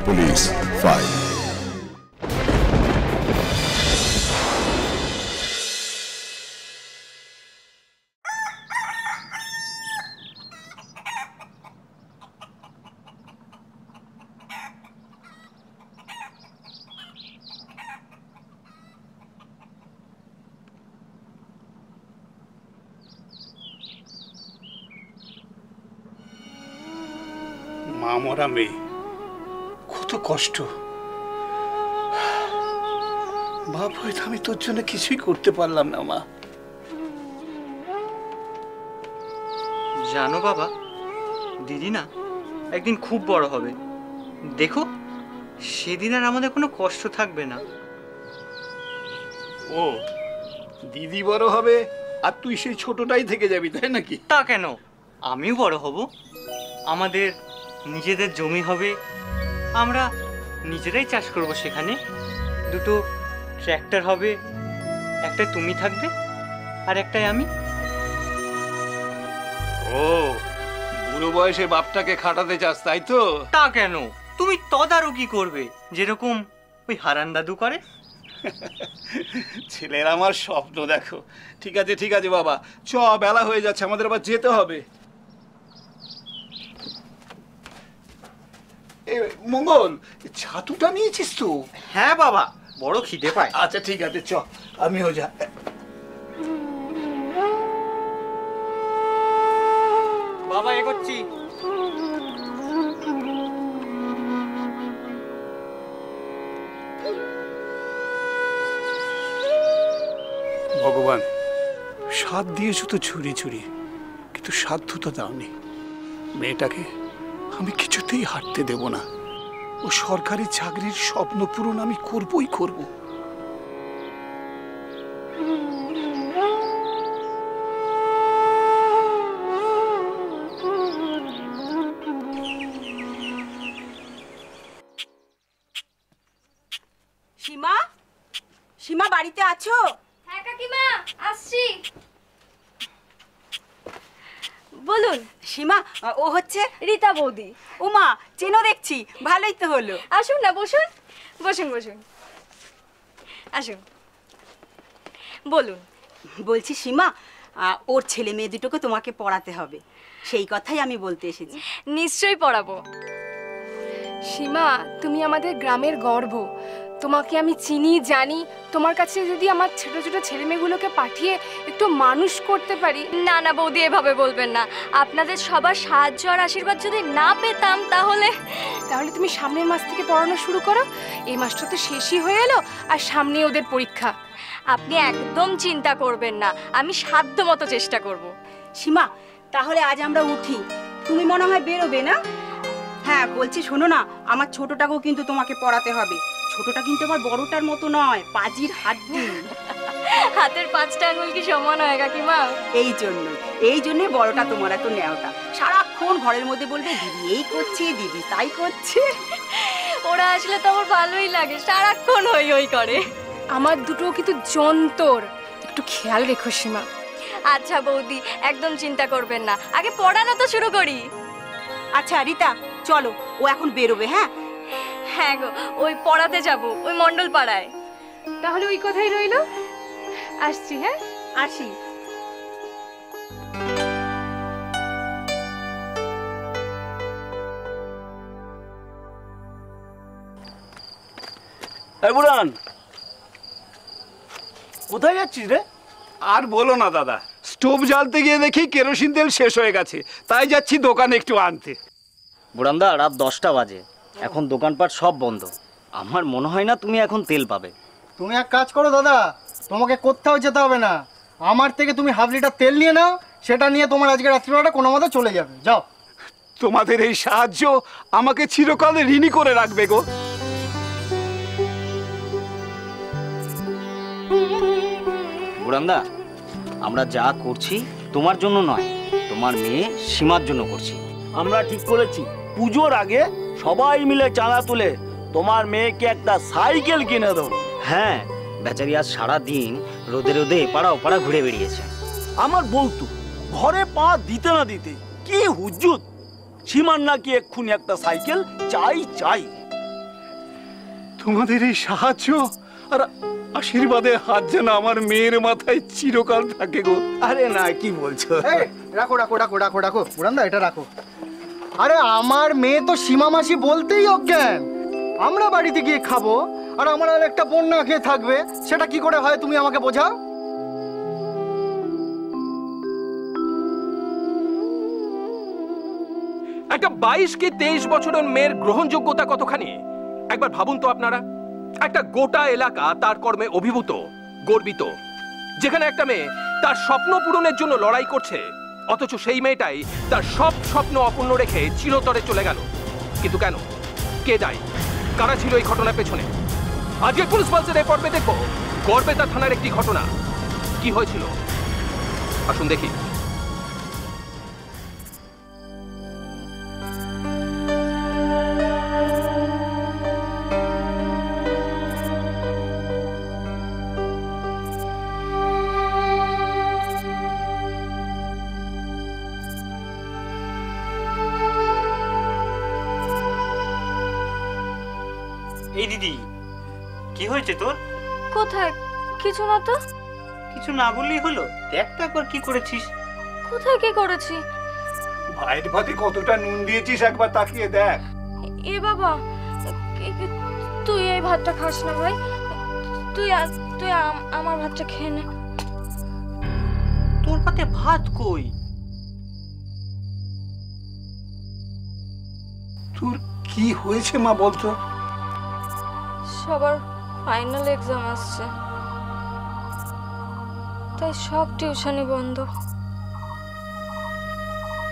Police file. মা মরা মেয়ে, কত কষ্ট। বাপ হয়তো আমি তোর জন্য কিছুই করতে পারলাম না মা। জানো বাবা, দিদি না একদিন খুব বড় হবে, দেখো সেদিন আর আমাদের কোনো কষ্ট থাকবে না। ও, দিদি বড় হবে আর তুই সেই ছোটটাই থেকে যাবি, তাই নাকি? তা কেন, আমিও বড় হব, আমাদের নিজেদের জমি হবে, আমরা নিজেরাই চাষ করব, সেখানে দুটো ট্র্যাক্টর হবে, একটা তুমি থাকবে আর একটাই আমি। ও, বুড়ো বয়সে বাপটাকে খাটাতে চাস, তাই তো? তা কেন, তুমি তদারকি করবে যেরকম ওই হারান দাদু করে। ছেলের আমার স্বপ্ন দেখো। ঠিক আছে ঠিক আছে বাবা, চ, বেলা হয়ে যাচ্ছে, আমাদের আবার যেতে হবে। মঙ্গল, ছাতুটা নিয়েছিস তো? হ্যাঁ বাবা, বড় খিদে পায়। আচ্ছা ঠিক আছে, চ, আমিও যা। বাবা এগোচ্ছি। ভগবান, সাধ দিয়েছো তো ছুরি ছুরি, কিন্তু সাধ্য তো দাওনি। মেয়েটাকে আমি কিছুতেই হাঁটতে দেব না। ও সরকারি চাকরির স্বপ্ন পূরণ আমি করবই করব। সীমা, সীমা বাড়িতে আছো? হ্যাঁ কাকিমা, আসছি। বলুন। সীমা, ও হচ্ছে রীতা বৌদি। উমা, চেনো দেখছি, ভালোই তো হলো। আসুন না, বসুন বসুন বসুন, আসুন বলুন। বলছি সীমা, ওর ছেলে মেয়ে দুটোকে তোমাকে পড়াতে হবে, সেই কথাই আমি বলতে এসেছি। নিশ্চয়ই পড়াবো। সীমা, তুমি আমাদের গ্রামের গর্ব, তোমাকে আমি চিনি জানি। তোমার কাছে যদি আমার ছোট ছোট ছেলেমেয়েগুলোকে পাঠিয়ে একটু মানুষ করতে পারি। না না বৌদি, এভাবে বলবেন না। আপনাদের সবার সাহায্য আর আশীর্বাদ যদি না পেতাম তাহলে তুমি সামনের মাস থেকে পড়ানো শুরু করো। এই মাসটা তো শেষই হয়ে এলো, আর সামনে ওদের পরীক্ষা। আপনি একদম চিন্তা করবেন না, আমি সাধ্য মতো চেষ্টা করব। সীমা, তাহলে আজ আমরা উঠি, তুমি মনে হয় বেরোবে না? হ্যাঁ বলছি, শোনো না, আমার ছোটটাকেও কিন্তু তোমাকে পড়াতে হবে। ছোটটা কিন্তু আমার বড়টার মতো নয়, পাজির হাড্ডি। হাতের 5টা আঙুল কি সমান হয় কাকিমা? এই জন্যই বড়টা তোমার এত ন্যাওটা। সারাক্ষণ ঘরের মধ্যে বলবে দিদি এই করছে, দিদি তাই করছে। ওরা আসলে তো আমার ভালোই লাগে, সারাক্ষণ হই হই করে। আমার দুটো কিন্তু যন্তর, একটু খেয়াল রেখো সীমা। আচ্ছা বৌদি, একদম চিন্তা করবেন না, আগে পড়ানো তো শুরু করি। আচ্ছা রীতা, চলো, ও এখন বেরোবে। হ্যাঁ হ্যাঁ গো, ওই পড়াতে যাব, ওই মন্ডল পাড়ায়। তাহলে ওই কথাই রইলো, আসছি। হ্যাঁ আসি। বুড়ান, কোথায় যাচ্ছিস রে? আর বলো না দাদা, স্টোভ জ্বালতে গিয়ে দেখি কেরোসিন তেল শেষ হয়ে গেছে, তাই যাচ্ছি দোকানে একটু আনতে। বুড়ান্দা, রাত 10টা বাজে, এখন দোকানপাট সব বন্ধ। আমার মনে হয় না তুমি এখন তেল পাবে। তুমি এক কাজ করো দাদা, তোমাকে কোথাও যেতে হবে না, আমার থেকে তুমি হাফ লিটার তেল নিয়ে নাও, সেটা নিয়ে তোমার আজকে রাত্রিবেলাটা কোনো মতে চলে যাবে। যাও। তোমাদের এই সাহায্য আমাকে চিরকালে ঋণী করে রাখবে গো। বুড়ান্দা, আমরা যা করছি তোমার জন্য নয়, তোমার মেয়ে সীমার জন্য করছি। আমরা ঠিক করেছি পুজোর আগে সবাই মিলে চাঁদা তুলে তোমার মেয়েকে একটা সাইকেল কিনে দেবো। হ্যাঁ, বেচারি আজ সারা দিন রোদে রোদে এপাড়া ওপাড়া ঘুরে বেরিয়েছে। আমার বলতো ঘরে পা দিতে না দিতে কি হুজ্জুত, সীমার নাকি এক্ষুনি একটা সাইকেল চাই চাই। তোমাদের এই সাহায্য আর আশীর্বাদের হাত যেন আমার মেয়ের মাথায় চিরকাল থাকে গো। আরে না, কি বলছো? এই, রাখো রাখো রাখো রাখো রাখো বুড়ান্দা, এটা রাখো। আরে আমার মেয়ে তো সীমা মাসি বলতেই অজ্ঞান। আমরা বাড়িতে গিয়ে খাবো আর আমার আর একটা বোন না খেয়ে থাকবে, সেটা কি করে হয় তুমি আমাকে বোঝাও। একটা 22 কি 23 বছরের মেয়ের গ্রহণযোগ্যতা কতখানি একবার ভাবুন তো আপনারা। একটা গোটা এলাকা তার কর্মে অভিভূত, গর্বিত, যেখানে একটা মেয়ে তার স্বপ্ন পূরণের জন্য লড়াই করছে, অথচ সেই মেয়েটাই তার সব স্বপ্ন অপূর্ণ রেখে চিরতরে চলে গেল। কিন্তু কেন? কে দায়ী? কারা ছিল এই ঘটনার পেছনে? আজকে পুলিশ পালসের এই পর্বে দেখবো গড়বেতা থানার একটি ঘটনা। কি হয়েছিল আসুন দেখি। এই দিদি, কি হয়েছে তোর? কোথায়? কিছু না তো। কিছু না বললেই হলো? দেখ তো একবার কি করেছিস। কোথায় কি করেছি? ভাইয়ের ভাতে কতটা নুন দিয়েছিস একবার তাকিয়ে দেখ। এ বাবা, তুই এই ভাতটা খাস না ভাই। তুই তুই আমার ভাতটা খেয়ে নে। তোর পাতে ভাত কই? তোর কি হয়েছে মা বলতো? সবার ফাইনাল এক্সাম আসছে, তাই সব টিউশনি বন্ধ।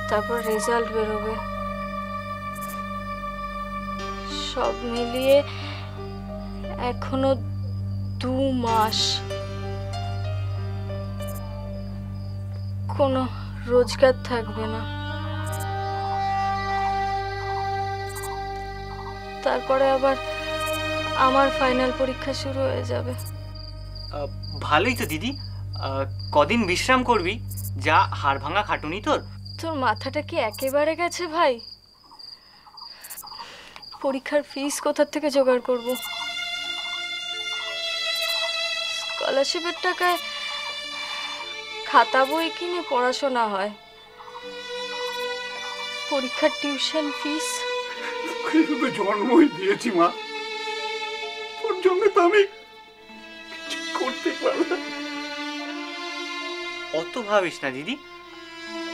তারপর রেজাল্ট বেরোবে। সব মিলিয়ে এখনো 2 মাস কোনো রোজগার থাকবে না। তারপরে আবার আমার ফাইনাল পরীক্ষা শুরু হয়ে যাবে। ভালোই তো দিদি, কদিন বিশ্রাম করবি, যা হাড় ভাঙা খাটুনি তোর। তোর মাথাটা কি একেবারে গেছে ভাই? পরীক্ষার ফিস কোথা থেকে জোগাড় করব? স্কলারশিপের টাকায় খাতা বই কিনে পড়াশোনা হয়, পরীক্ষার টিউশন ফিস। শুধু জন্মই দিয়েছি মা, তোর জন্য তো আমি কিছু করতে পারলাম। অত ভাবিস না দিদি,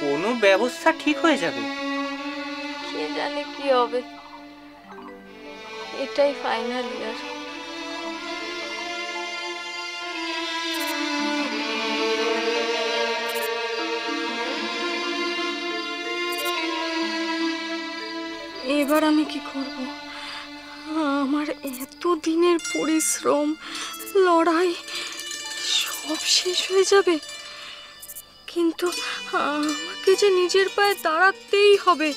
কোনো ব্যবস্থা ঠিক হয়ে যাবে। কে জানে কি হবে। এটাই ফাইনাল ইয়ার। এবার আমি কি করব? আমার এত দিনের পরিশ্রম, লড়াই সব শেষ হয়ে যাবে। কিন্তু আমাকে যে নিজের পায়ে দাঁড়াতেই হবে।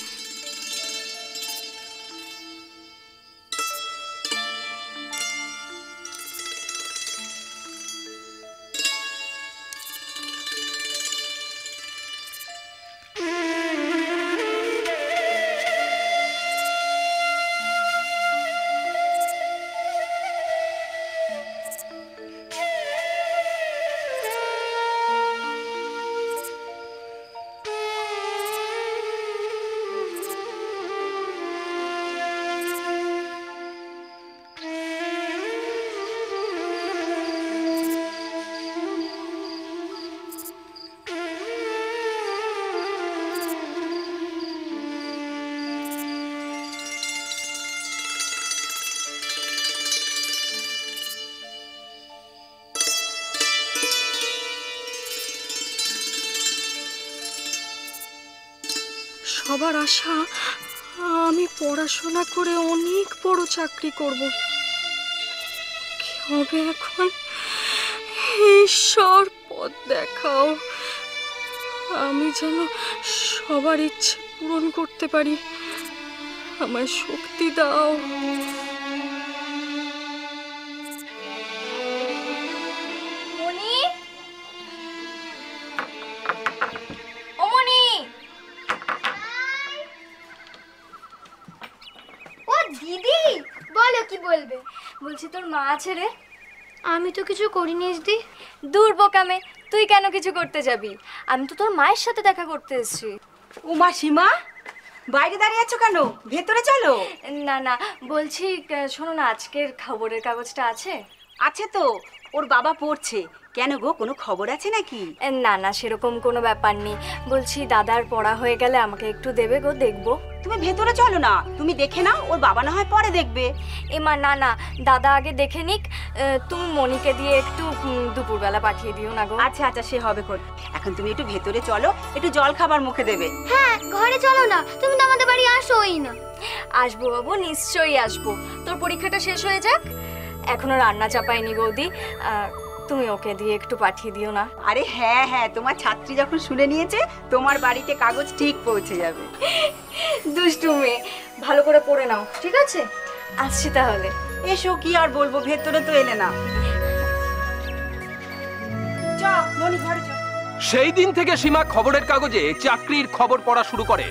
সবার আশা আমি পড়াশোনা করে অনেক বড় চাকরি করব। কি হবে এখন? ঈশ্বর পথ দেখাও, আমি যেন সবার ইচ্ছে পূরণ করতে পারি। আমায় শক্তি দাও। মনি, ও মনি। ও দিদি, বলো বলো কি বলবে? বলছি তোর মা আছে রে? আমি তো কিছু করিনি দি। দূর বোকামে, তুই কেন কিছু করতে যাবি? আমি তো তোর মায়ের সাথে দেখা করতে এসেছি। উমা সীমা, বাইরে দাঁড়িয়ে আছো কেন? ভেতরে চলো। না না, বলছি শোনো না, আজকের খবরের কাগজটা আছে? আছে তো, ওর বাবা পড়ছে। কেন গো, কোনো খবর আছে নাকি? না না, সেরকম কোনো ব্যাপার নেই। বলছি দাদার পড়া হয়ে গেলে আমাকে একটু দেবে গো, দেখবো। তুমি ভেতরে চলো না, তুমি দেখে নাও, ওর বাবা না হয় পরে দেখবে। এমা না না, দাদা আগে দেখে নিক। তুমি মনিকে দিয়ে একটু দুপুরবেলা পাঠিয়ে দিও না গো। আচ্ছা আচ্ছা, সে হবে কোন। এখন তুমি একটু ভেতরে চলো, একটু জল খাবার মুখে দেবে। হ্যাঁ, ঘরে চলো না, তুমি তো আমাদের বাড়ি আসোই না। আসবো বাবু, নিশ্চয়ই আসবো। তোর পরীক্ষাটা শেষ হয়ে যাক। এখনো রান্না চাপাইনি বৌদি, তুমি ওকে দিয়ে একটু পাঠিয়ে দিও না। আরে হ্যাঁ হ্যাঁ, তোমার ছাত্রী যখন শুনে নিয়েছে, তোমার বাড়িতে কাগজ ঠিক পৌঁছে যাবে। দুষ্টু মেয়ে, ভালো করে পড়ে নাও, ঠিক আছে? আসছি তাহলে। এসো, কি আর বলবো, ভেতরে তো এলে না। চ মনি, ঘরে চ। সেই দিন থেকে সীমা খবরের কাগজে চাকরির খবর পড়া শুরু করে।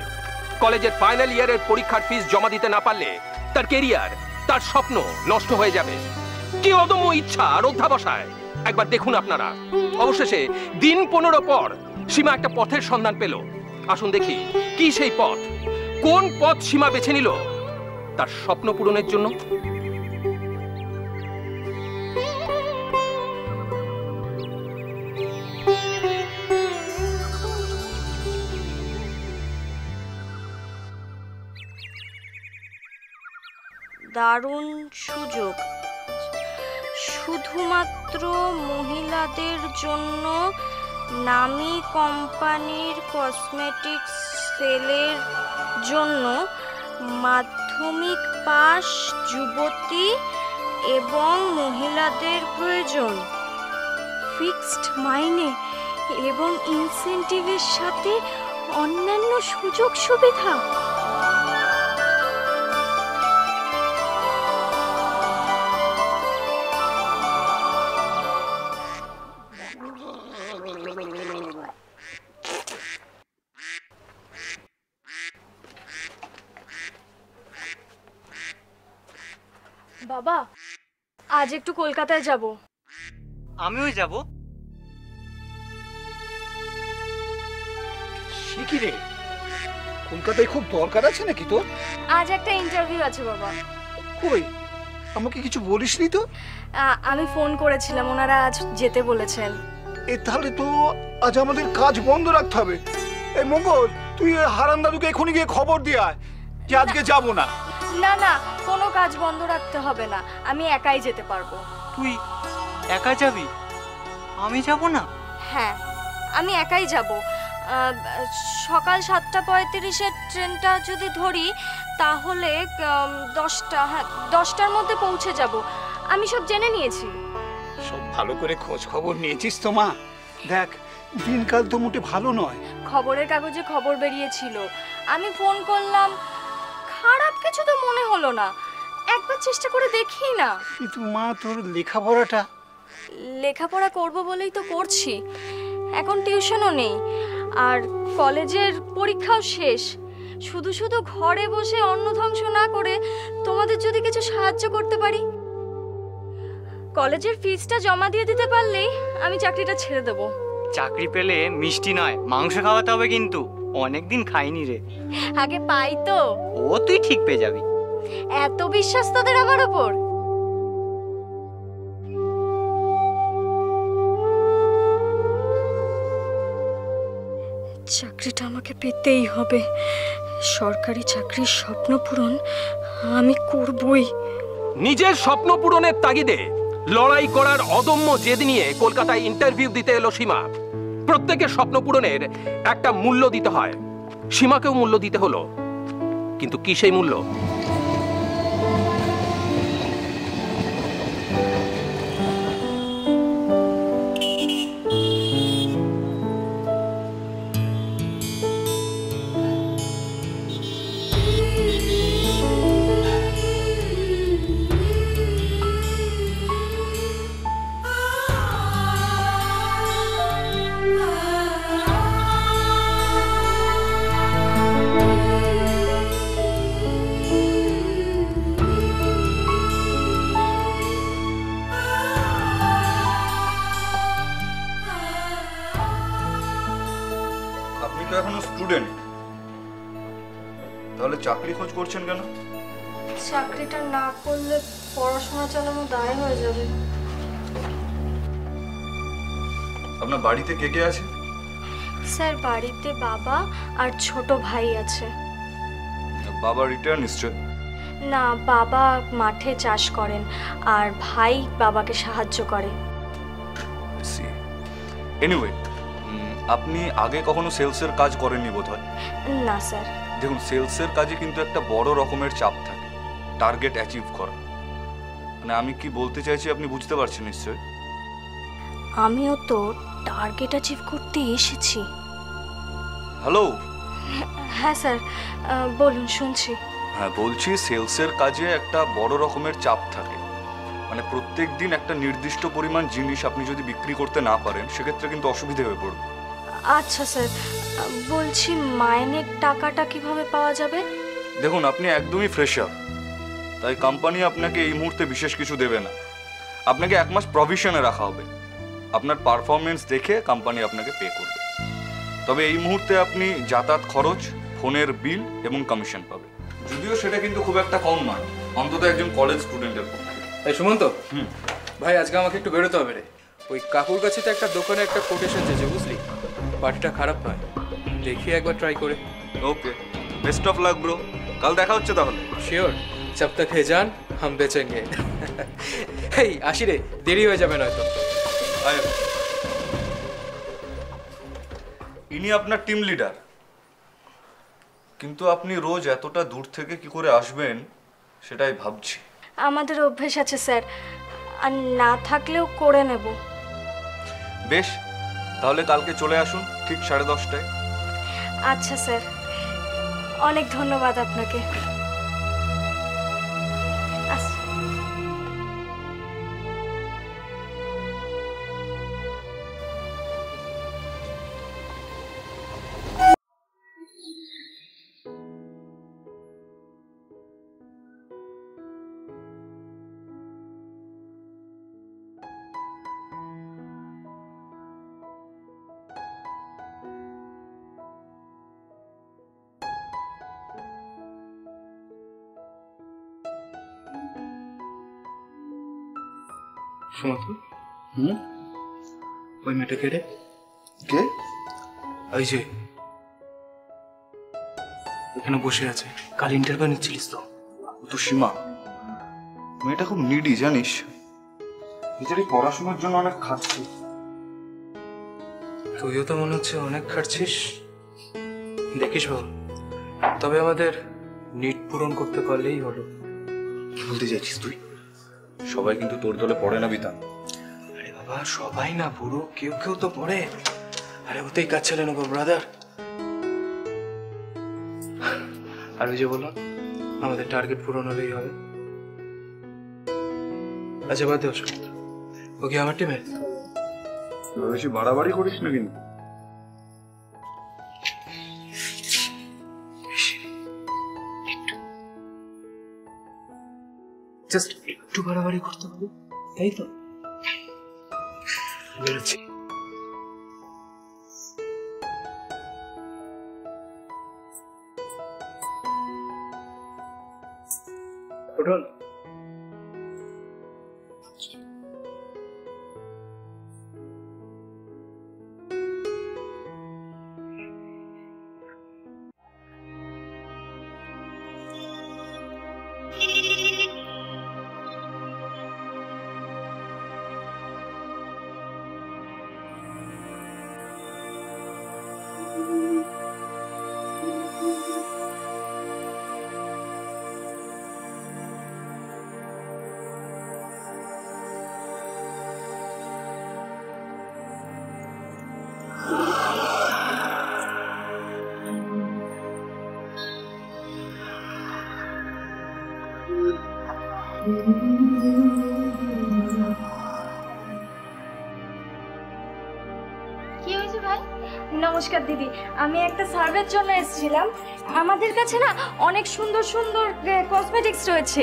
কলেজের ফাইনাল ইয়ারের পরীক্ষার ফিস জমা দিতে না পারলে তার কেরিয়ার, তার স্বপ্ন নষ্ট হয়ে যাবে। কি অদম্য ইচ্ছা আর অধ্যাবসায়, একবার দেখুন আপনারা। অবশেষে দিন 15 পর সীমা একটা পথের সন্ধান পেল। আসুন দেখি কি সেই পথ, কোন পথ সীমা বেছে নিল তার স্বপ্ন পূরণের জন্য। দারুণ সুযোগ, শুধুমাত্র মহিলাদের জন্য নামী কোম্পানির কসমেটিক্স সেলের জন্য মাধ্যমিক পাস যুবতী এবং মহিলাদের প্রয়োজন। ফিক্সড মাইনে এবং ইনসেন্টিভের সাথে অন্যান্য সুযোগ সুবিধা। বাবা, আজ একটু কলকাতায় যাব। আমিও যাব। সে কি রে, কলকাতায় খুব দরকার আছে নাকি তোর? আজ একটা ইন্টারভিউ আছে বাবা। কই, আমাকে কিছু বলিসনি তো? আমি ফোন করেছিলাম, ওনারা আজ যেতে বলেছেন। তাহলে তো আজ আমাদের কাজ বন্ধ রাখতে হবে। এই মঙ্গল, তুই হারান দাদুকে এখনই গিয়ে খবর দিয়ে আয় যে আজকে যাব না। না না, কোনো কাজ বন্ধ রাখতে হবে না, আমি একাই যেতে পারবো। তুই একা যাবি? আমি যাব না? হ্যাঁ, আমি একাই যাব। সকাল 7:35-এর ট্রেনটা যদি ধরি তাহলে 10টার মধ্যে পৌঁছে যাব। আমি সব জেনে নিয়েছি। সব ভালো করে খোঁজ খবর নিয়েছিস তো মা? দেখ, দিনকাল তো মোটে ভালো নয়। খবরের কাগজে খবর বেরিয়েছিল, আমি ফোন করলাম, খারাপ কিছু তো মনে হলো না। একবার চেষ্টা করে দেখি না। কিন্তু মা, তোর লেখাপড়াটা? লেখাপড়া করব বলেই তো করছি। এখন টিউশনও নেই, আর কলেজের পরীক্ষাও শেষ। শুধু শুধু ঘরে বসে অন্ন ধ্বংস না করে তোমাদের যদি কিছু সাহায্য করতে পারি। কলেজের ফিসটা জমা দিয়ে দিতে পারলেই আমি চাকরিটা ছেড়ে দেব। চাকরি পেলে মিষ্টি নয়, মাংস খাওয়াতে হবে কিন্তু। অনেকদিন খাইনি রে। আগে পাই তো। ও তুই ঠিক পেয়ে যাবি। এত বিশ্বাস তোদের আমার উপর? চাকরিটা আমাকে পেতেই হবে। সরকারি চাকরির স্বপ্ন পূরণ আমি করবই। নিজের স্বপ্ন পূরণের তাগিদে লড়াই করার অদম্য জেদ নিয়ে কলকাতায় ইন্টারভিউ দিতে এলো সীমা। প্রত্যেকের স্বপ্ন পূরণের একটা মূল্য দিতে হয়, সীমাকেও মূল্য দিতে হলো। কিন্তু কি সেই মূল্য? স্টুডেন্ট? তাহলে চাকরি খোঁজ করছেন কেন? চাকরিটা না করলে পড়াশোনা চালানো দায় হয়ে যাবে। আপনার বাড়িতে কে কে আছে? স্যার বাড়িতে বাবা আর ছোট ভাই আছে। বাবা রিটায়ার নিশ্চয়? না, বাবা মাঠে চাষ করেন আর ভাই বাবাকে সাহায্য করে। এনিওয়ে, আপনি আগে কখনো সেলসের কাজ করেননি বোধহয়? না স্যার। দেখুন, সেলসের কাজে কিন্তু একটা বড় রকমের চাপ থাকে, টার্গেট অ্যাচিভ করা। মানে আমি কি বলতে চাইছি আপনি বুঝতে পারছেন নিশ্চয়? আমিও তো টার্গেট অ্যাচিভ করতে এসেছি। হ্যালো। হ্যাঁ স্যার, বলুন, শুনছি। হ্যাঁ, বলছি সেলসের কাজে একটা বড় রকমের চাপ থাকে। মানে প্রত্যেক দিন একটা নির্দিষ্ট পরিমাণ জিনিস আপনি যদি বিক্রি করতে না পারেন সেক্ষেত্রে কিন্তু অসুবিধা হয়ে পড়বে। আচ্ছা স্যার, বলছি মাইনের টাকাটা কিভাবে পাওয়া যাবে? দেখুন, আপনি একদমই ফ্রেশার, তাই কোম্পানি আপনাকে এই মুহূর্তে বিশেষ কিছু দেবে না। আপনাকে 1 মাস প্রভিশনে রাখা হবে। আপনার পারফরমেন্স দেখে কোম্পানি আপনাকে পে করবে। তবে এই মুহূর্তে আপনি যাতায়াত খরচ, ফোনের বিল এবং কমিশন পাবেন। যদিও সেটা কিন্তু খুব একটা কম নয়, অন্তত একজন কলেজ স্টুডেন্টের পক্ষে। এই সুমন্ত, ভাই আজকে আমাকে একটু বেরোতে হবে রে। ওই কাকুর কাছে তো একটা দোকানে একটা কোটেশন চেয়েছে, বুঝলি? পার্টিটা খারাপ নয়, দেখি একবার ট্রাই করে। ওকে, বেস্ট অফ লাক ব্রো। কাল দেখা হচ্ছে তাহলে। শিওর, জব তক হে জান হাম বেচেঙ্গে। এই আসি রে, দেরি হয়ে যাবে নয়তো। ইনি আপনার টিম লিডার, কিন্তু আপনি রোজ এতটা দূর থেকে কি করে আসবেন সেটাই ভাবছি। আমাদের অভ্যেস আছে স্যার, আর না থাকলেও করে নেব। বেশ, তাহলে কালকে চলে আসুন ঠিক 10:30টায়। আচ্ছা স্যার, অনেক ধন্যবাদ আপনাকে। সুমন্ত, ওই মেয়েটা কে রে? কে? ওই যে এখানে বসে আছে, কাল ইন্টারভিউ নিচ্ছিলিস তো? তো সীমা, মেয়েটা খুব নিডি জানিস, নিজেরই পড়াশোনার জন্য অনেক খাটছি। তুইও তো মনে হচ্ছে অনেক খাটছিস। দেখিস বাবু, তবে আমাদের নিট পূরণ করতে পারলেই হলো। কি বলতে চাইছিস তুই? সবাই কিন্তু তোর দলে পড়ে না বিধান। আরে বাবা, সবাই না পুরো, কেউ কেউ তো পড়ে। আরে ওতেই কাজ চালে নেবো ব্রাদার। আর ওই যে বললাম, আমাদের টার্গেট পূরণ হলেই হবে। আচ্ছা বাদ দে ওসব, ওকে আমার টিমে। বেশি বাড়াবাড়ি করিস না কিন্তু। জাস্ট একটু বাড়াবাড়ি করতে হবে, তাই তো? বেরোচ্ছি। উঠুন। কি হয়েছে ভাই? নমস্কার দিদি, আমি একটা সার্ভের জন্য এসেছিলাম। আমাদের কাছে না অনেক সুন্দর সুন্দর কসমেটিক্স রয়েছে,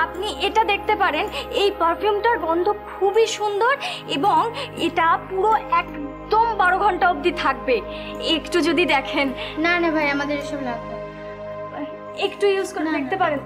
আপনি এটা দেখতে পারেন। এই পারফিউমটার গন্ধ খুবই সুন্দর এবং এটা পুরো একদম 12 ঘন্টা অবধি থাকবে, একটু যদি দেখেন। না না ভাই, আমাদের এসব লাগবে। একটু ইউজ করে দেখতে পারেন।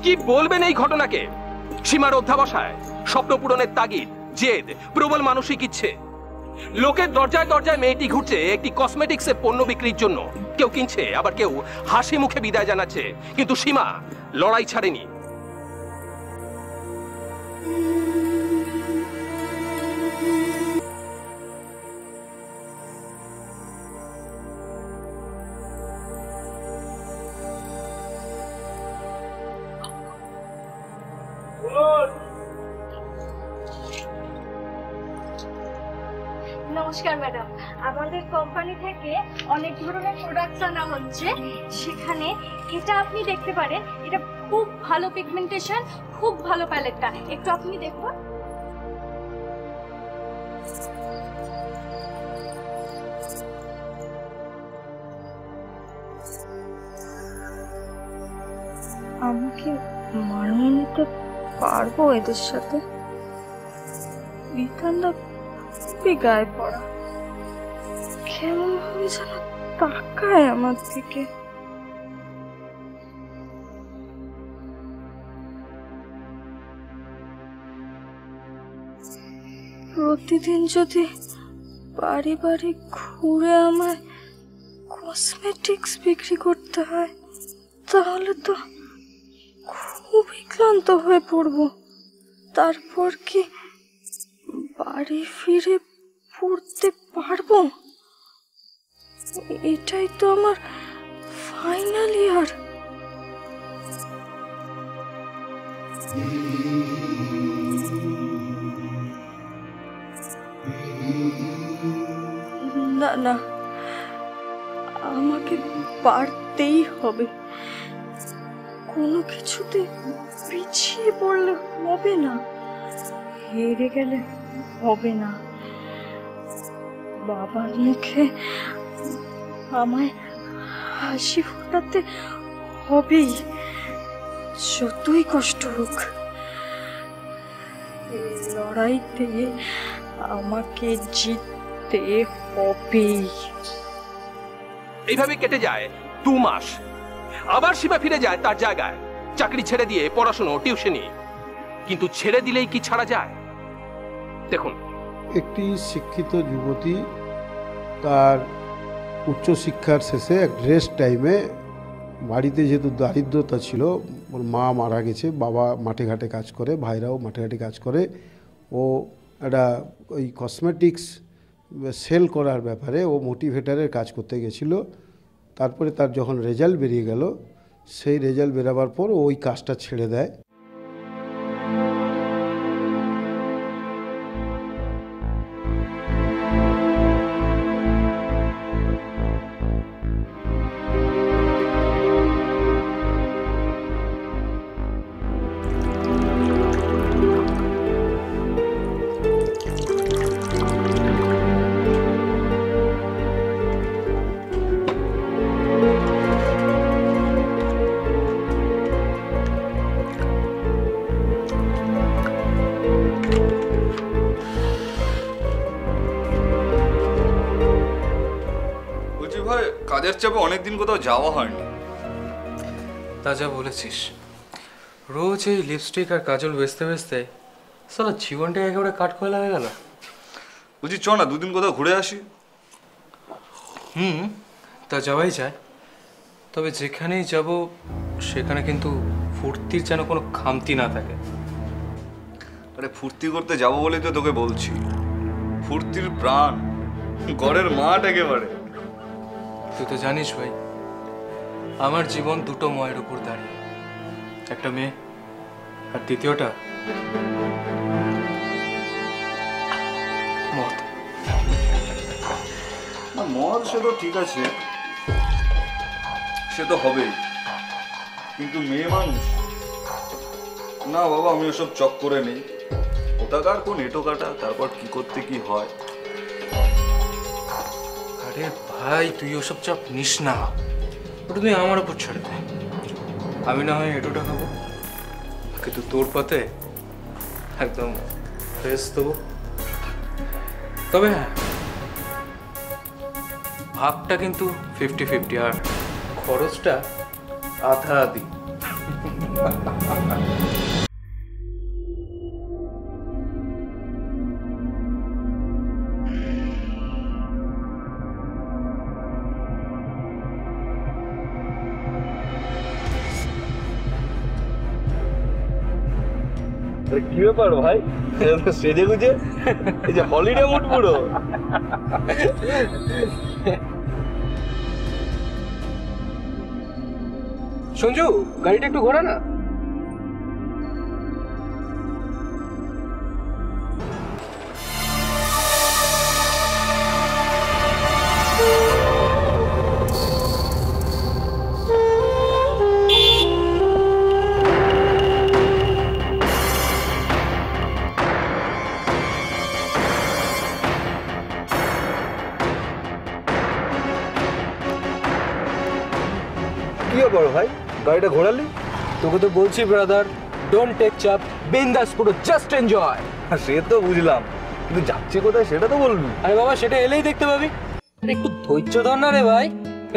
কি বলবেন এই ঘটনাকে? সীমার অধ্যাবসায়, স্বপ্ন পূরণের তাগিদ, জেদ, প্রবল মানসিক ইচ্ছে। লোকের দরজায় দরজায় মেয়েটি ঘুরছে একটি কসমেটিক্সের পণ্য বিক্রির জন্য। কেউ কিনছে, আবার কেউ হাসি মুখে বিদায় জানাচ্ছে, কিন্তু সীমা লড়াই ছাড়েনি। নমস্কার ম্যাডাম, আমাদের কোম্পানি থেকে অনেক ধরনের প্রোডাক্টস আনা হচ্ছে। সেখানে এটা আপনি দেখতে পারেন, এটা খুব ভালো পিগমেন্টেশন, খুব ভালো প্যালেটটা, একটু আপনি দেখুন। আমি কি মানিয়ে নিতে পারবো এদের সাথে? বিধানটা খুবই গায়ে পড়া, কেমন ভাবে যেন তাকায় আমার দিকে। প্রতিদিন যদি বাড়ি বাড়ি ঘুরে আমায় কসমেটিক্স বিক্রি করতে হয়, তাহলে তো খুবই ক্লান্ত হয়ে পড়বো। তারপর কি বাড়ি ফিরে পড়তে পারবো? এটাই তো আমার ফাইনাল ইয়ার। না না, আমাকে পারতেই হবে। কোনো কিছুতে পিছিয়ে পড়লে হবে না, হেরে গেলে হবে না। বাবার মুখে আমায় হাসি ফোটাতে হবেই, যতই কষ্ট হোক। এই লড়াইতে আমাকে জিততে হবেই। এইভাবে কেটে যায় 2 মাস। আবার সীমা ফিরে যায় তার জায়গায়, চাকরি ছেড়ে দিয়ে পড়াশোনা, টিউশনি। কিন্তু ছেড়ে দিলেই কি ছাড়া যায়? দেখুন, একটি শিক্ষিত যুবতী তার উচ্চশিক্ষার শেষে এক রেস্ট টাইমে বাড়িতে যেহেতু দারিদ্রতা ছিল, ওর মা মারা গেছে, বাবা মাঠে ঘাটে কাজ করে, ভাইরাও মাঠে ঘাটে কাজ করে, ও একটা ওই কসমেটিক্স সেল করার ব্যাপারে ও মোটিভেটারের কাজ করতে গেছিল। তারপরে তার যখন রেজাল্ট বেরিয়ে গেল, সেই রেজাল্ট বেরাবার পর ওই কাজটা ছেড়ে দেয়। কাজের চাপে অনেকদিন কোথাও যাওয়া হয়নি। তা যা বলেছিস, রোজ এই লিপস্টিক আর কাজল বেচতে বেচতে সারা জীবনটা একেবারে কাঠকয়লা হয়ে গেল। বলছি চ না, দুদিন কোথাও ঘুরে আসি। তা যাওয়াই যায়, তবে যেখানেই যাব সেখানে কিন্তু ফুর্তির যেন কোনো খামতি না থাকে। আরে ফুর্তি করতে যাব বলেই তো তোকে বলছি, ফুর্তির প্রাণ ঘরের মাঠ একেবারে। তুই তো জানিস ভাই, আমার জীবন দুটো ময়ের উপর দাঁড়িয়ে, একটা মেয়ে আর দ্বিতীয়টা মদ। মদ সে তো ঠিক আছে, সে তো হবেই, কিন্তু মেয়ে মানুষ না বাবা, আমি ওসব চক করে নেই। ওটাকার কোন এটো কাটা, তারপর কি করতে কি হয়। আরে ভাই তুই ওসব চাপ নিস না, ওটা তুই আমার উপর ছেড়ে দে। আমি না হয় এটোটা খাবো, কিন্তু তোর পথে একদম ফ্রেশ দেবো। তবে হ্যাঁ, ভাগটা কিন্তু 50-50, আর খরচটা আধা আধি। কি ব্যাপার ভাই, সেজে গুজে এই যে হলিডে মুড পুরো। সঞ্জু, গাড়িটা একটু ঘোরা না। কি ব্যাপার ভাই, গাড়িটা ঘোরালি? তোকে তো বলছি ব্রাদার, ডোন্ট টেক চাপ, বিন্দাস পুরো জাস্ট এনজয়। সে তো বুঝলাম, কিন্তু যাচ্ছি কোথায় সেটা তো বলবি। আরে বাবা, সেটা এলেই দেখতে পাবি। একটু ধৈর্য ধর না রে ভাই।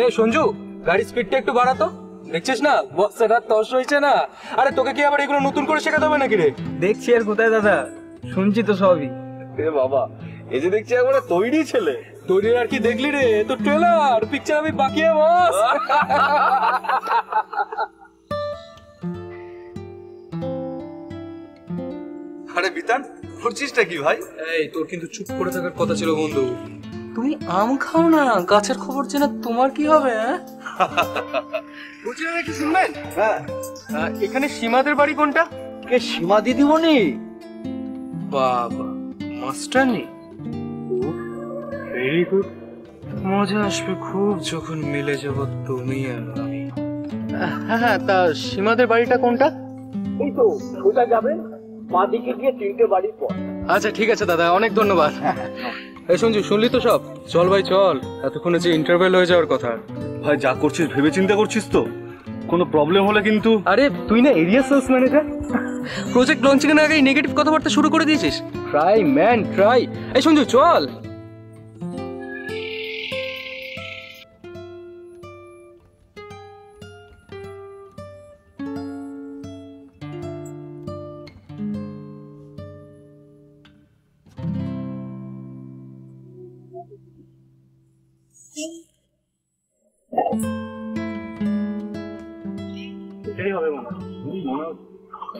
এ সঞ্জু, গাড়ির স্পিডটা একটু বাড়াতো, দেখছিস না বক্সটা তস হয়েছে না? আরে তোকে কি আবার এগুলো নতুন করে শেখাতে হবে নাকি রে? দেখছি আর কোথায় দাদা, শুনছি তো সবই। এ বাবা, এই যে দেখছি একবারে তৈরি ছেলে। তৈরি আর কি দেখলি রে, তো ট্রেলার পিকচার আমি বাকি বস। আরে বিতান, করছিসটা কি ভাই? এই তোর কিন্তু চুপ করে থাকার কথা ছিল বন্ধু। তুমি আম খাও না, গাছের খবর জেনে তোমার কি হবে? বলছিলাম একটু শুনবেন? হ্যাঁ। এখানে সীমাদের বাড়ি কোনটা? কে সীমা দিদিমণি? বাবা, মাস্টারনি। ভেরি গুড, মজা আসবে খুব যখন মিলে যাব তুমি আর আমি। হ্যাঁ হ্যাঁ, তা সীমাদের বাড়িটা কোনটা? এই তো সোজা যাবেন, মা দিকে গিয়ে 3টে বাড়ির পর। আচ্ছা ঠিক আছে দাদা, অনেক ধন্যবাদ। এই সঞ্জু, শুনলি তো সব? চল ভাই চল, এতক্ষণে যে ইন্টারভেল হয়ে যাওয়ার কথা। ভাই যা করছিস ভেবে চিন্তা করছিস তো? কোনো প্রবলেম হলে কিন্তু। আরে তুই না area sales manager, project launching এর আগে নেগেটিভ কথাবার্তা শুরু করে দিয়েছিস। Try man try. এই সঞ্জু চল।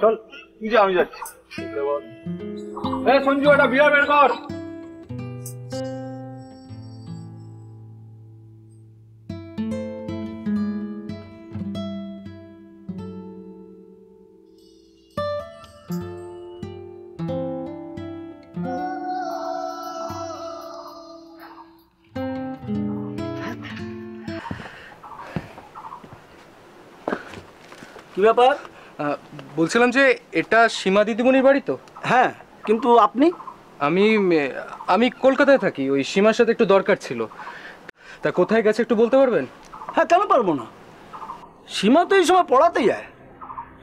চল, তুই যে আমি যাচ্ছি। সঞ্জু, একটা বিয়ার বের কর। কি ব্যাপার? বলছিলাম যে এটা সীমা দিদিমণির বাড়ি তো? হ্যাঁ, কিন্তু আপনি? আমি কলকাতায় থাকি, ওই সীমার সাথে একটু দরকার ছিল। তা কোথায় গেছে একটু বলতে পারবেন? হ্যাঁ, কেন পারবো না। সীমা তো এই সময় পড়াতে যায়,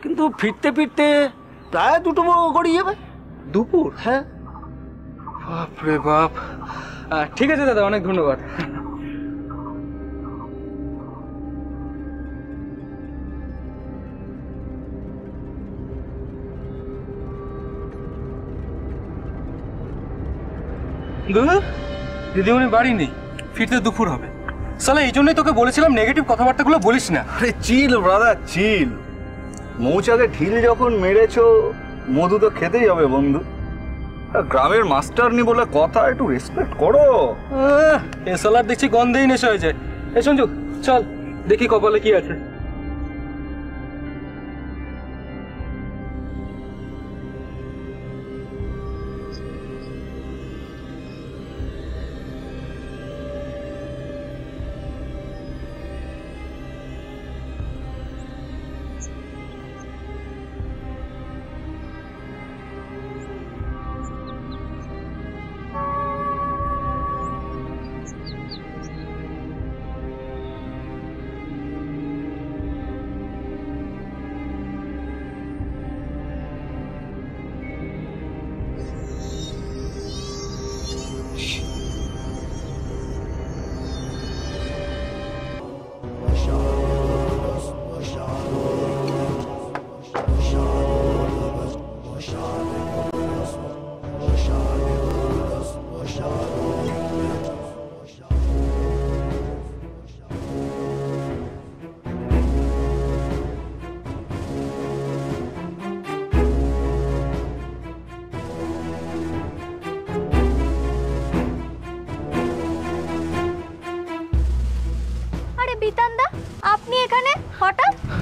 কিন্তু ফিরতে ফিরতে প্রায় 2টো গড়িয়ে যাবে। দুপুর? হ্যাঁ। বাপরে বাপ। ঠিক আছে দাদা, অনেক ধন্যবাদ। দিদিমণি বাড়ি নেই, ফিরতে দুপুর হবে। সালা এই জন্যই তোকে বলেছিলাম নেগেটিভ কথাবার্তাগুলো বলিস না। আরে চিল ব্রাদার চিল, মৌচাকে ঢিল যখন মেরেছো মধু তো খেতেই হবে বন্ধু। গ্রামের মাস্টারনি বলে কথা, একটু রেসপেক্ট করো। এ সালার দেখছি গন্ধেই নেশা হয়েছে। এই সঞ্জু চল, দেখি কপালে কি আছে।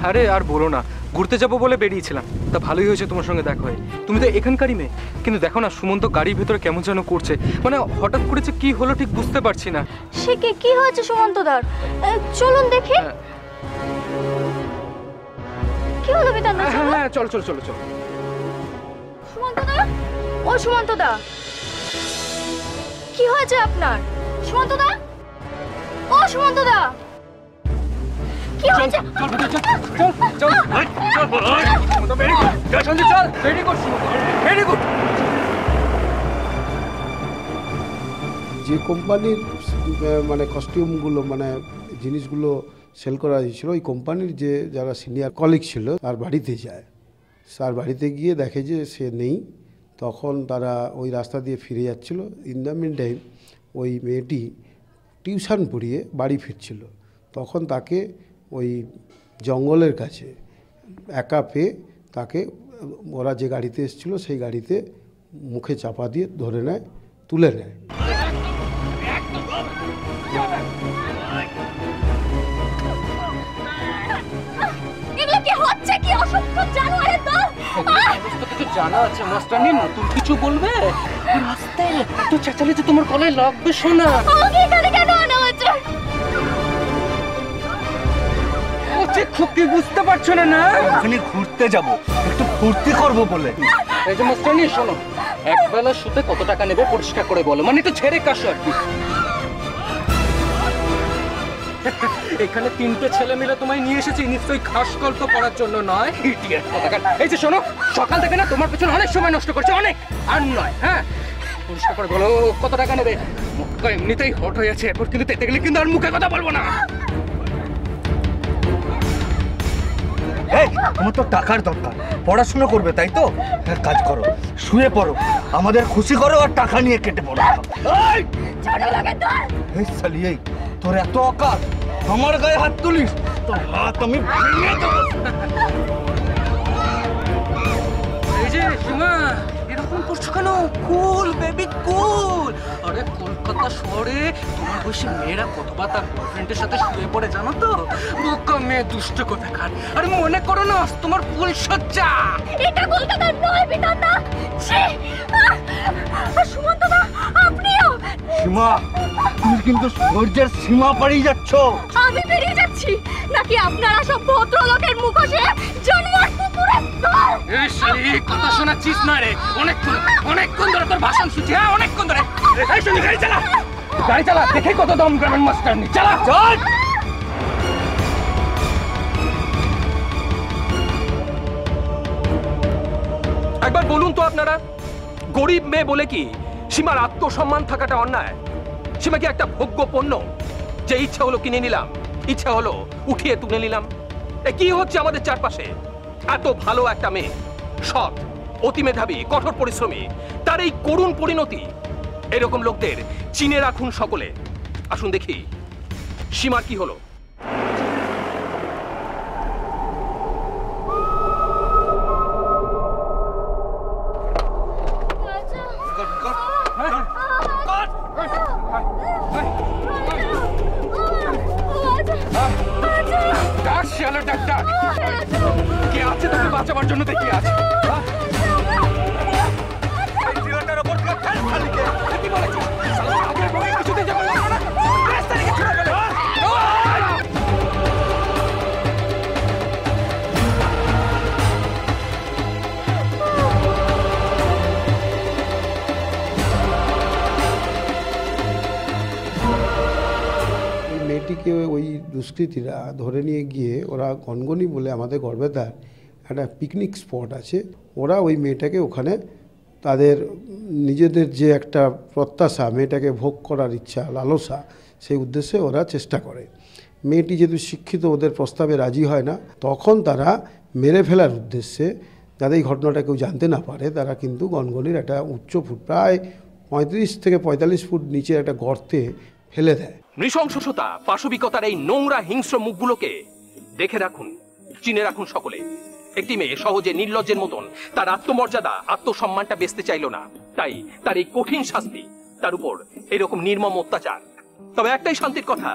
আরে আর বলো না, ঘুরতে যাবো বলে বেরিয়েছিলাম, তা ভালোই হয়েছে তোমার সঙ্গে দেখা হয়ে। তুমি তো এখানকারই মেয়ে, কিন্তু দেখো না সুমন্ত গাড়ির ভেতরে কেমন যেন করছে, মানে হঠাৎ করে যে কি হলো ঠিক বুঝতে পারছি না। সে কি হয়েছে সুমন্তদার? চলুন দেখি। কি হলো বিতানদা? হ্যাঁ চলো চলো চলো চলো। সুমন্তদা, ও সুমন্তদা, কি হয়েছে আপনার? সুমন্তদা, ও সুমন্তদা, কি হয়েছে? যে কোম্পানির মানে কস্টিউমগুলো মানে জিনিসগুলো সেল করা হয়েছিল, ওই কোম্পানির যে যারা সিনিয়র কলিগ ছিল তার বাড়িতে যায়। তার বাড়িতে গিয়ে দেখে যে সে নেই। তখন তারা ওই রাস্তা দিয়ে ফিরে যাচ্ছিল। ইন দ্য মিন টাইম ওই মেয়েটি টিউশন পড়িয়ে বাড়ি ফিরছিল। তখন তাকে ওই জঙ্গলের কাছে একা পেয়ে তাকে ওরা যে গাড়িতে এসেছিলো সেই গাড়িতে মুখে চাপা দিয়ে ধরে নেয়, তুলে নেয়। এগুলো কি হচ্ছে? কি অসভ্য জানোয়ারের দল! কিছু জানা আছে মাস্টারনি, নতুন কিছু বলবে? রাস্তায় এত চেঁচালেছে তোমার গলায় লাগবে শোনা। আমাকে এখানে কেন আনা হয়েছে? খুব কি বুঝতে পারছো না? না ওখানে ঘুরতে যাব, একটু ফুর্তি করব বলে। এই যে মাস্টারনি শোনো, একবেলা শুতে কত টাকা নেবে পরিষ্কার করে বলো, মানে একটু ছেড়ে কাশো আর কি। এখানে তিনটে ছেলে মিলে তোমায় নিয়ে এসেছি নিশ্চয়ই খাস গল্প করার জন্য নয়। ইডিয়েট কোথাকার। এই যে শোনো, সকাল থেকে না তোমার পেছনে অনেক সময় নষ্ট করছে, অনেক। আর নয়, হ্যাঁ পরিষ্কার করে বলো কত টাকা নেবে। মুখটা এমনিতেই হট হয়ে আছে, এরপর কিন্তু তেতে গেলে কিন্তু আর মুখে কথা বলবো না। এই তোমার তো টাকার দরকার, পড়াশোনা করবে তাই তো? এক কাজ করো, শুয়ে পড়ো, আমাদের খুশি করো আর টাকা নিয়ে কেটে পড়ো। এই শালি, এই তোর এত অকাত, আমার গায়ে হাত তুলিস? তোর হাত আমি ভেঙে দেবো। এই যে সীমা, এরকম করছো কেন? কুল বেবি কুল। আরে কলকাতা শহরে তোমার বয়সী মেয়েরা কতবার তার বয়ফ্রেন্ডের সাথে শুয়ে পড়ে জানো তো? বোকা মেয়ে, দুষ্ট কোথাকার। আরে মনে করো না তোমার ফুল সজ্জা। এটা কলকাতা নয় বিতানদা। ছি! সুমন্তদা, আপনিও? সীমা, তুমি কিন্তু সূর্যের সীমা পাড়িয়ে যাচ্ছ। আমি বেরিয়ে যাচ্ছি নাকি আপনারা সব ভদ্রলোকের মুখোশে জন্মার কুকুরের দল? এই শালি, কথা শোনাচ্ছিস না রে? অনেকক্ষণ ধরে তোর ভাষণ শুনছি। হ্যাঁ অনেকক্ষণ ধরে। এই শুনি, গাড়ি চালা, গাড়ি চালা, দেখে কত দম গ্রামের মাস্টার নি। চালা চল। একবার বলুন তো আপনারা, গরিব মেয়ে বলে কি সীমার আত্মসম্মান থাকাটা অন্যায়? সীমা কি একটা ভোগ্য পণ্য যে ইচ্ছা হলো কিনে নিলাম, ইচ্ছা হলো উঠিয়ে তুলে নিলাম? এ কি হচ্ছে আমাদের চারপাশে? এত ভালো একটা মেয়ে, সৎ, অতি মেধাবী, কঠোর পরিশ্রমী, তার এই করুণ পরিণতি। এরকম লোকদের চিনে রাখুন সকলে। আসুন দেখি সীমার কি হলো। কে আছে তোকে বাঁচাবার জন্য? দেখি আছে। কি বলেছো? কিছুতে যাবো না। মেয়েটিকে ওই দুষ্কৃতীরা ধরে নিয়ে গিয়ে ওরা গনগনি বলে আমাদের গড়বেতার একটা পিকনিক স্পট আছে, ওরা ওই মেয়েটাকে ওখানে তাদের নিজেদের যে একটা প্রত্যাশা, মেয়েটাকে ভোগ করার ইচ্ছা, লালসা, সেই উদ্দেশ্যে ওরা চেষ্টা করে। মেয়েটি যেহেতু শিক্ষিত, ওদের প্রস্তাবে রাজি হয় না, তখন তারা মেরে ফেলার উদ্দেশ্যে, যাতে এই ঘটনাটা কেউ জানতে না পারে, তারা কিন্তু গনগনির একটা উচ্চ ফুট, প্রায় 35 থেকে 45 ফুট নিচে একটা গর্তে ফেলে দেয়। নৃশংসতা, পাশবিকতার এই নোংরা হিংস্র মুখগুলোকে দেখে রাখুন, চিনে রাখুন সকলে। একটি মেয়ে সহজে নির্লজ্জের মতন তার আত্মমর্যাদা, আত্মসম্মানটা বেচতে চাইল না, তাই তার এই কঠিন শাস্তি, তার উপর এরকম নির্মম অত্যাচার। তবে একটাই শান্তির কথা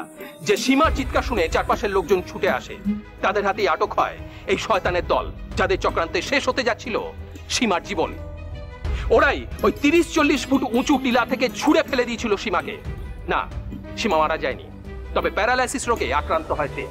যে সীমার চিৎকার শুনে চারপাশের লোকজন ছুটে আসে, তাদের হাতেই আটক হয় এই শয়তানের দল, যাদের চক্রান্তে শেষ হতে যাচ্ছিল সীমার জীবন। ওরাই ওই 30-40 ফুট উঁচু টিলা থেকে ছুঁড়ে ফেলে দিয়েছিল সীমাকে। না, সীমা মারা যায়নি, তবে প্যারালাইসিস রোগে আক্রান্ত হয় সে।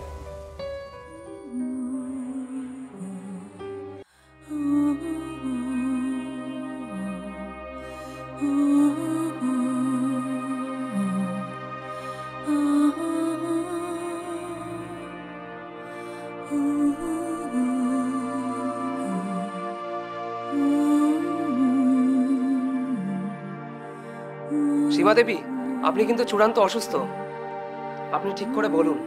সীমা দেবী, আপনি কিন্তু চূড়ান্ত অসুস্থ। আপনি ঠিক করে বলুন,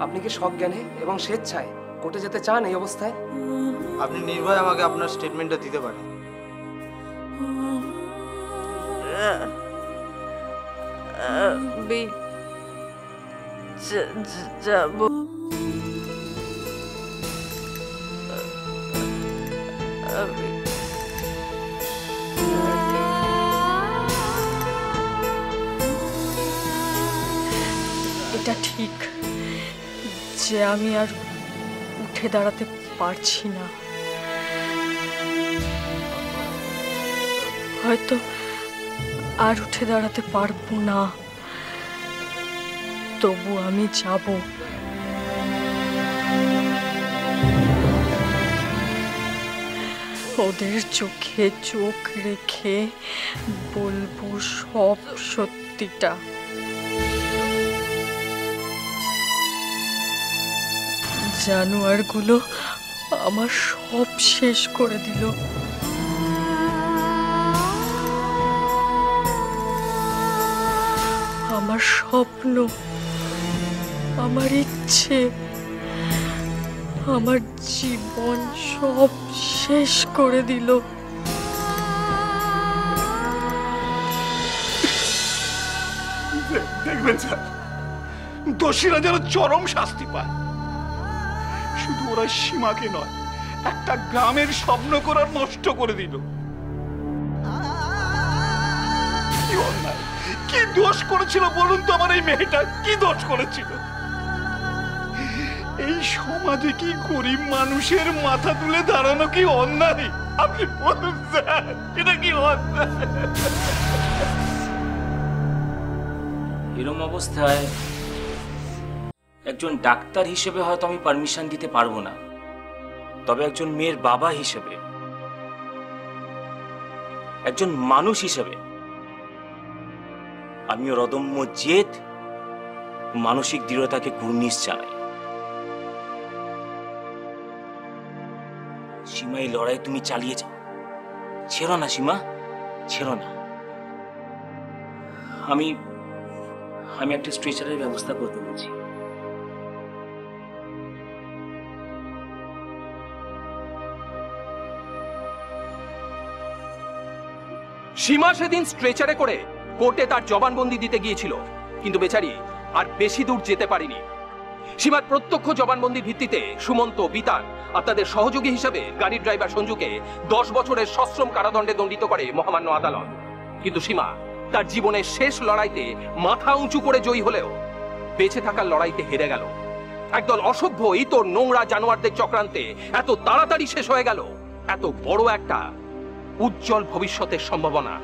আপনি কি সজ্ঞানে এবং স্বেচ্ছায় কোর্টে যেতে চান এই অবস্থায়? আপনি নির্ভয় আমাকে আপনার স্টেটমেন্টটা দিতে পারেন। যাব। এটা ঠিক যে আমি আর উঠে দাঁড়াতে পারছি না। হয়তো আর উঠে দাঁড়াতে পারবো না, তবু আমি যাব। ওদের চোখে চোখ রেখে বলবো সব সত্যিটা। জানোয়ারগুলো আমার সব শেষ করে দিল। আমার স্বপ্ন, আমার ইচ্ছে, আমার জীবন সব শেষ করে দিল। দেখবেন স্যার, দোষীরা যেন চরম শাস্তি পায়। শুধু ওরা সীমাকে নয়, একটা গ্রামের স্বপ্ন করার নষ্ট করে দিল। কি অন্যায়, কি দোষ করেছিল বলুন তো আমার এই মেয়েটা? কি দোষ করেছিল? এই সমাজে কি গরিব মানুষের মাথা তুলে দাঁড়ানো কি অন্যায়? আপনি বলুন স্যার, এটা কি অন্যায়? এরম অবস্থায় একজন ডাক্তার হিসেবে হয়তো আমি পারমিশন দিতে পারবো না, তবে একজন মেয়ের বাবা হিসেবে, একজন মানুষ হিসেবে আমিও রদম্য জেদ, মানসিক দৃঢ়তাকে কুর্নিশ জানাই। সীমা, এই লড়াই তুমি চালিয়ে যাও, ছেড়ো না সীমা, ছেড়ো না। আমি একটা স্ট্রেচারের ব্যবস্থা করতে বলছি। সীমা সেদিন স্ট্রেচারে করে কোর্টে তার জবানবন্দি দিতে গিয়েছিল, কিন্তু বেচারি আর বেশি দূর যেতে পারেনি। সীমার প্রত্যক্ষ জবানবন্দির ভিত্তিতে সুমন্ত, বিতান আর তাদের সহযোগী হিসেবে গাড়ির ড্রাইভার সঞ্জুকে 10 বছরের সশ্রম কারাদণ্ডে দণ্ডিত করে মহামান্য আদালত। কিন্তু সীমা তার জীবনের শেষ লড়াইতে মাথা উঁচু করে জয়ী হলেও বেঁচে থাকার লড়াইতে হেরে গেল। একদল অসভ্য ইতর নোংরা জানোয়ারদের চক্রান্তে এত তাড়াতাড়ি শেষ হয়ে গেল এত বড় একটা উজ্জ্বল ভবিষ্যতের সম্ভাবনা।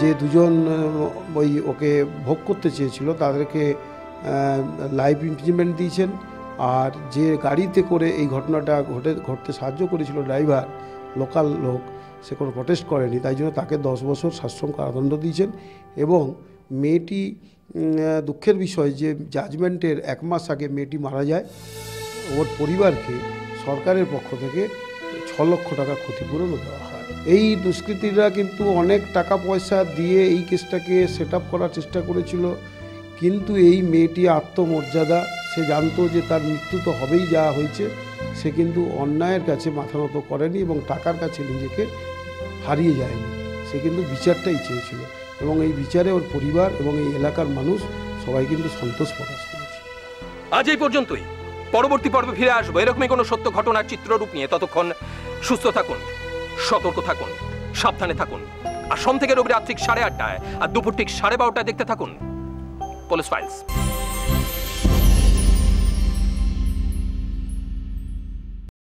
যে দুজন ওই ওকে ভোগ করতে চেয়েছিল তাদেরকে লাইফ ইমপ্রিজনমেন্ট দিয়েছেন, আর যে গাড়িতে করে এই ঘটনাটা ঘটতে সাহায্য করেছিল ড্রাইভার, লোকাল লোক, সে কোনো প্রটেস্ট করেনি, তাই জন্য তাকে 10 বছর সশ্রম কারাদণ্ড দিয়েছেন এবং মেয়েটি দুঃখের বিষয় যে জাজমেন্টের 1 মাস আগে মেয়েটি মারা যায়। ওর পরিবারকে সরকারের পক্ষ থেকে 6 লক্ষ টাকা ক্ষতিপূরণও দেওয়া হয়। এই দুষ্কৃতীরা কিন্তু অনেক টাকা পয়সা দিয়ে এই কেসটাকে সেট আপ করার চেষ্টা করেছিল, কিন্তু এই মেয়েটি আত্মমর্যাদা, সে জানতো যে তার মৃত্যু তো হবেই, যা হয়েছে, সে কিন্তু অন্যায়ের কাছে মাথা নত করেনি এবং টাকার কাছে নিজেকে হারিয়ে যায়নি। সে কিন্তু বিচারটাই চেয়েছিল এবং এই বিচারে ওর পরিবার এবং এই এলাকার মানুষ সবাই কিন্তু সন্তোষ প্রকাশ করেছে। আজ এই পর্যন্তই। পরবর্তী পর্বে ফিরে আসবো এরকমই কোনো সত্য ঘটনার চিত্ররূপ নিয়ে। ততক্ষণ সুস্থ থাকুন, সতর্ক থাকুন, সাবধানে থাকুন। আর সোম থেকে রবি রাত্রি 8:30 আর দুপুর ঠিক 12:30 দেখতে থাকুন পুলিশ ফাইলস।